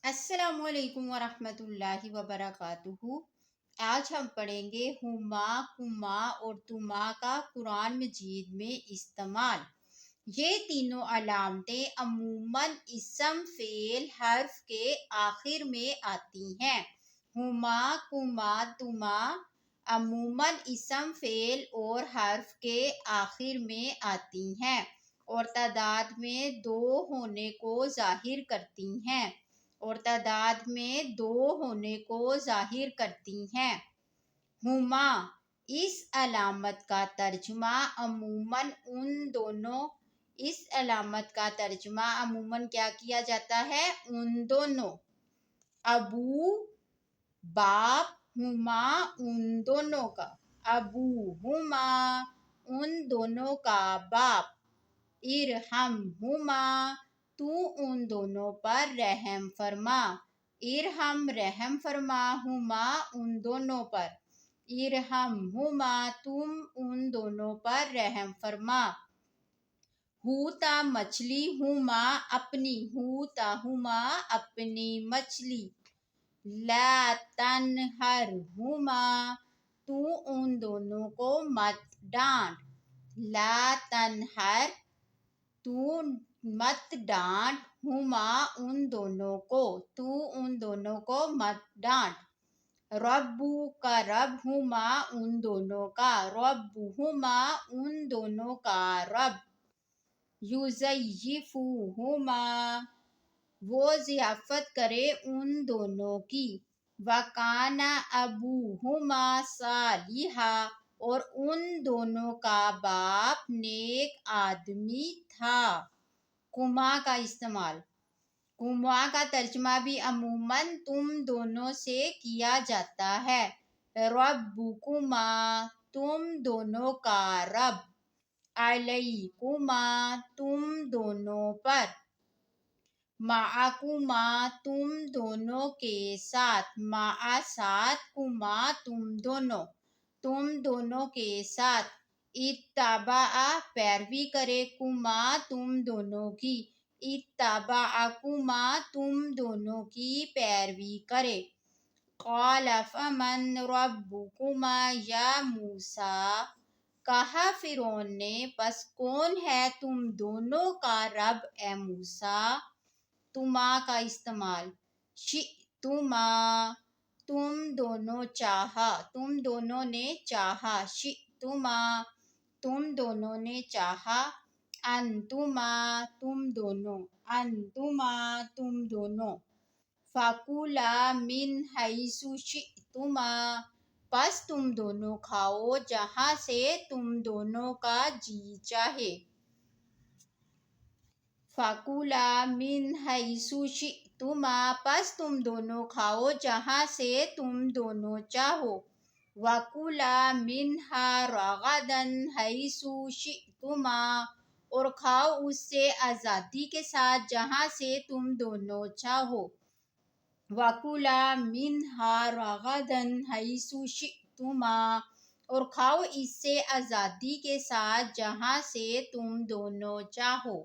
السلام علیکم ورحمۃ اللہ وبرکاتہ۔ آج ہم پڑھیں گے ہما، کما اور تما کا قرآن مجید میں استعمال۔ یہ تینوں علامتیں عموماً اسم، فعل، حرف کے آخر میں آتی ہیں۔ ہما، کما، تما عموماً اسم، فعل اور حرف کے آخر میں آتی ہیں اور تعداد میں دو ہونے کو ظاہر کرتی ہیں ہما اس علامت کا ترجمہ عموماً کیا کیا جاتا ہے؟ ان دونوں، ابو، باپ، ہما ان دونوں کا، ابو ہما ان دونوں کا باپ، ارحم ہما تو ان دونوں پر رحم فرما، ارحم رحم فرما ہما ان دونوں پر، ارحم ہما تم ان دونوں پر رحم فرما۔ ہوتا مچھلی، ہما اپنی، ہوتا ہما اپنی مچھلی، لا تنہر ہما تو ان دونوں کو مت ڈانٹ، لا تنہر تو مت ڈانٹ ہما ان دونوں کو، تو ان دونوں کو مت ڈانٹ۔ ربو کا رب ہما ان دونوں کا، رب ہما ان دونوں کا رب، یضیفوہما وہ ضیافت کرے ان دونوں کی، وکان ابوہما صالحا اور ان دونوں کا باپ نیک آدمی تھا۔ کما کا استعمال، کما کا ترجمہ بھی عموماً تم دونوں سے کیا جاتا ہے۔ ربکما تم دونوں کا رب، علیکما تم دونوں پر، معکما تم دونوں کے ساتھ، مع ساتھ، کما تم دونوں کے ساتھ، اتبع پیروی کرے، کما تم دونوں کی، اتبعکما تم دونوں کی پیروی کرے۔ قال فمن ربکما یا موسیٰ کہا فرعون نے پس کون ہے تم دونوں کا رب اے موسیٰ۔ تما کا استعمال، شئتما تم دونوں چاہا، تم دونوں نے چاہا، شئتما تم دونوں نے چاہا، انتما تم دونوں، انتما تم دونوں، فکلا من حیث شئتما پس تم دونوں کھاؤ جہاں سے تم دونوں کا جی چاہے، فکلا من حیث شئتما پس تم دونوں کھاؤ جہاں سے تم دونوں چاہو، وکلا منہا رغدا حیث شئتما اور کھاؤ اس سے آزادی کے ساتھ جہاں سے تم دونوں چاہو، وکلا منہا رغدا حیث شئتما اور کھاؤ اس سے آزادی کے ساتھ جہاں سے تم دونوں چاہو۔